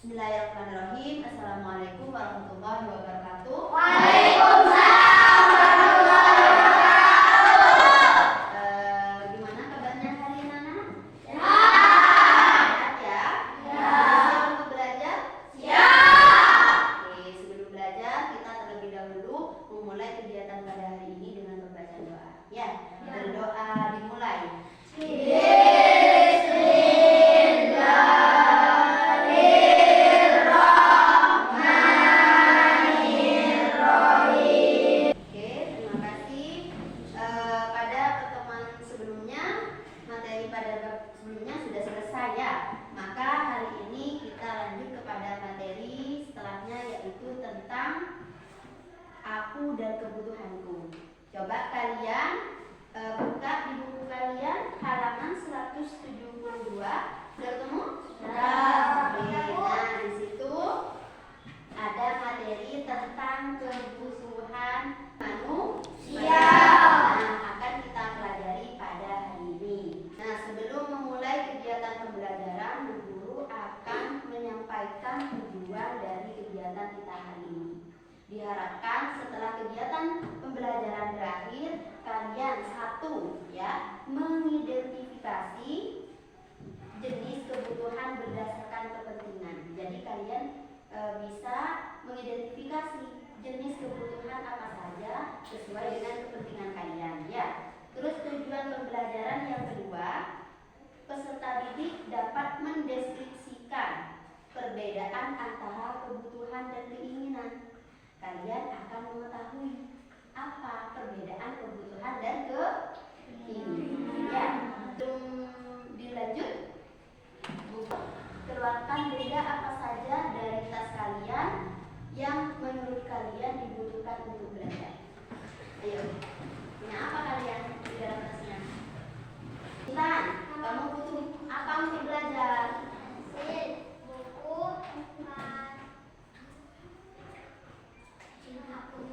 Bismillahirrahmanirrahim. Assalamualaikum warahmatullahi wabarakatuh. Waalaikumsalam warahmatullahi wabarakatuh. Gimana kabarnya hari ini, anak? Sehat. Sehat ya? Ya. Siap untuk belajar? Siap. Oke, sebelum belajar kita terlebih dahulu memulai kegiatan pada hari ini dengan membaca doa. Ya, berdoa dimulai. Sebelumnya sudah selesai ya. Maka hari ini kita lanjut kepada materi setelahnya, yaitu tentang aku dan kebutuhanku. Coba kalian buka di buku kalian halaman 172. Sudah ketemu? Sudah. Nah, di situ ada materi tentang kebutuhan manusia. Nah, akan kita pelajari pada hari ini. Nah, sebelum memulai kegiatan pembelajaran, Bu Guru akan menyampaikan tujuan dari kegiatan kita hari ini. Diharapkan setelah kegiatan pembelajaran berakhir, kalian satu ya, mengidentifikasi jenis kebutuhan berdasarkan kepentingan. Jadi kalian bisa mengidentifikasi jenis kebutuhan apa saja sesuai dengan kepentingan kalian ya. Terus tujuan pembelajaran yang kedua, peserta didik dapat mendeskripsikan perbedaan antara kebutuhan dan keinginan. Kalian akan mengetahui apa perbedaan kebutuhan dan keinginan. Ya, sebelum dilanjut, keluarkan benda apa saja dari tas kalian yang menurut kalian dibutuhkan untuk belajar. Ayo, punya apa kalian di dalam tasnya? Intan, kamu butuh apa untuk belajar? Buku,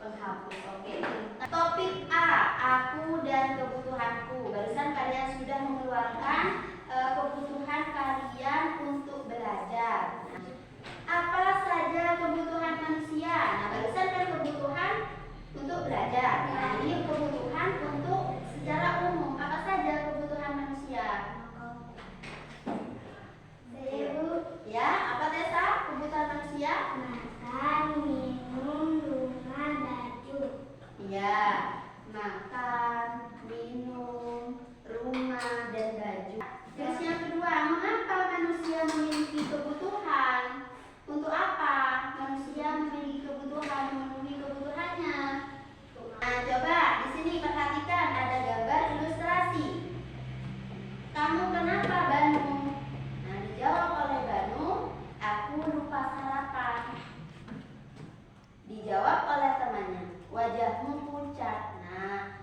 Penghapus. Oke. Topik A, aku dan kebutuhanku. Barusan kalian sudah mengeluarkan kebutuhan kalian untuk belajar. Apa saja kebutuhan manusia? Nah, barusan kan kebutuhan untuk belajar. Nah, ini kebutuhan untuk secara umum. Apa saja kebutuhan manusia? Ya, apa Tessa? Kebutuhan manusia? makan, minum, rumah, baju. Ya, makan, minum, rumah, dan baju. Terus yang kedua, mengapa manusia memiliki kebutuhan? Untuk apa manusia memiliki kebutuhan, memenuhi kebutuhannya? Nah, coba di sini perhatikan ada gambar ilustrasi. Kamu kenapa Banu? Nah, dijawab oleh Banu, aku lupa sarapan. Dijawab oleh temannya, wajahmu pucat. Nah,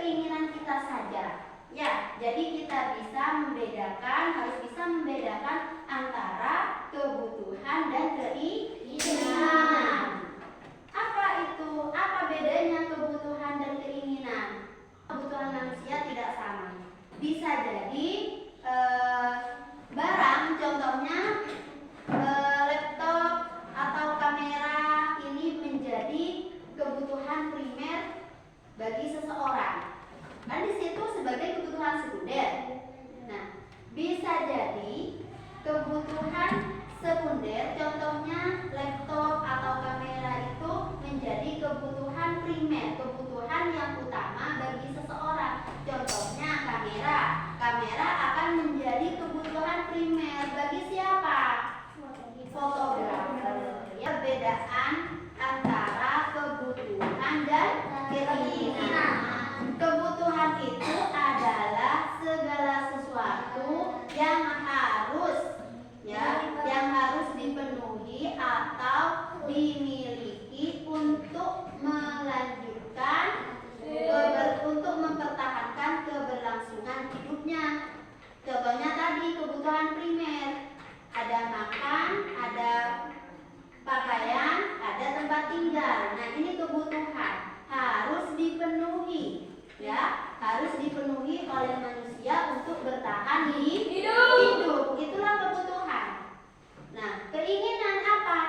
keinginan kita saja. Ya, jadi kita harus bisa membedakan antara kebutuhan dan keinginan. Apa itu? Apa bedanya kebutuhan dan keinginan? Kebutuhan manusia tidak sama. Bisa jadi barang, contohnya laptop atau kamera ini menjadi kebutuhan primer bagi seseorang. Kan di situ sebagai kebutuhan sekunder. Nah, bisa jadi kebutuhan sekunder, contohnya laptop atau kamera itu menjadi kebutuhan primer, kebutuhan yang utama bagi seseorang. Contohnya kamera. Kamera akan menjadi kebutuhan primer bagi siapa? Fotografer. Ya, perbedaan antara kebutuhan dan keinginan. Kebutuhan itu adalah segala sesuatu yang harus dipenuhi atau dimiliki untuk mempertahankan keberlangsungan hidupnya. Contohnya tadi kebutuhan primer, ada makan, ada pakaian, ada tempat tinggal. Nah, ini kebutuhan harus dipenuhi, ya, harus dipenuhi oleh manusia untuk bertahan hidup. Itulah kebutuhan. Nah, keinginan apa?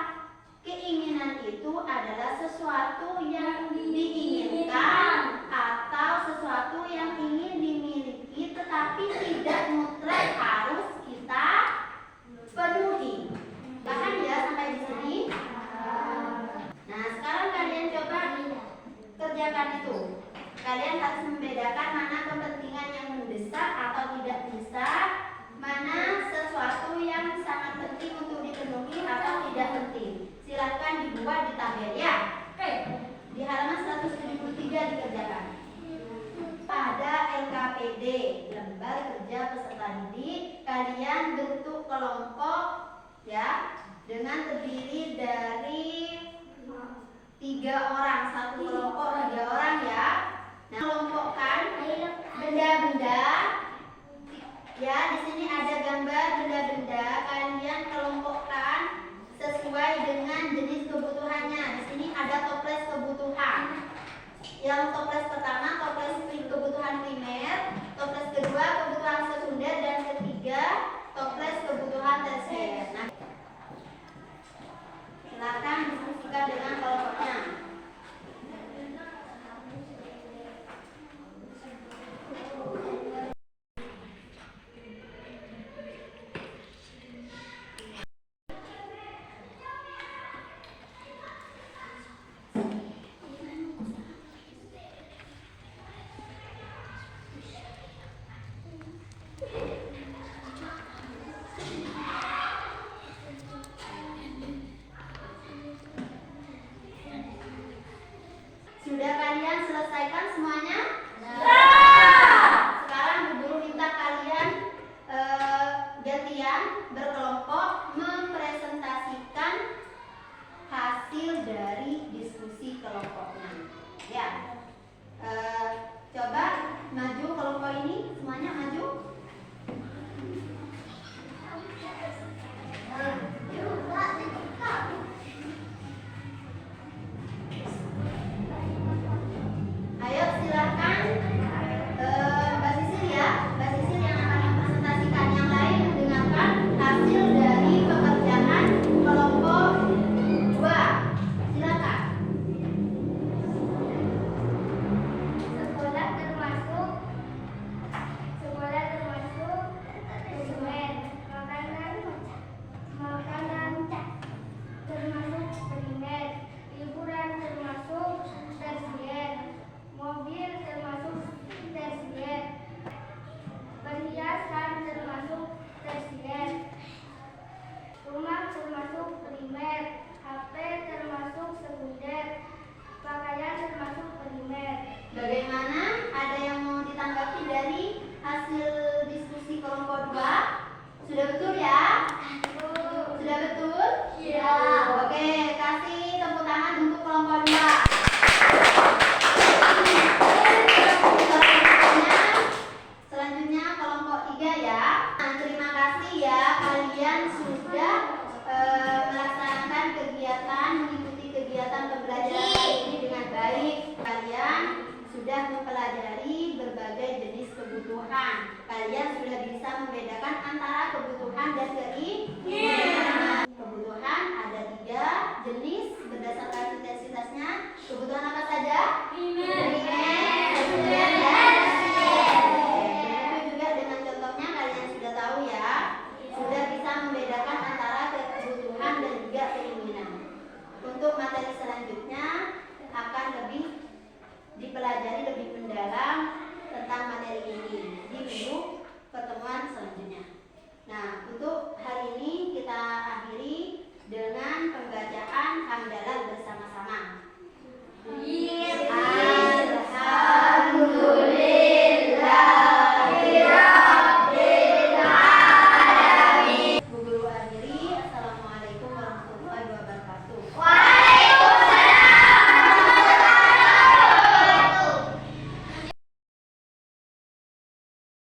Keinginan itu adalah sesuatu yang diinginkan atau sesuatu yang ingin dimiliki, tetapi tidak mutlak harus kita penuhi. Paham ya sampai di sini? Nah, sekarang kalian coba kerjakan itu. Kalian harus membedakan mana kepentingan yang mendesak atau tidak mendesak, mana sesuatu yang sangat penting untuk dipenuhi atau tidak penting. Silahkan dibuat di tabel ya. Di halaman 173 dikerjakan. Ada LKPD, lembar kerja peserta didik. Kalian bentuk kelompok ya, dengan terdiri dari 3 orang, satu kelompok 3 orang ya. Nah, kelompokkan benda-benda. Ya, di sini ada gambar benda-benda. Kalian kelompokkan sesuai dengan jenis kebutuhannya. Di sini ada toples kebutuhan. Yang toples pertama toples kebutuhan primer, toples kedua kebutuhan sekunder, dan ketiga toples kebutuhan tersier. Nah, silakan diskusikan dengan kelompoknya. Sudah kalian selesaikan semuanya? Sekarang Bu Guru minta kalian gantian berkelompok mempresentasikan hasil dari diskusi kelompoknya. Ya, coba maju kelompok ini, semuanya maju.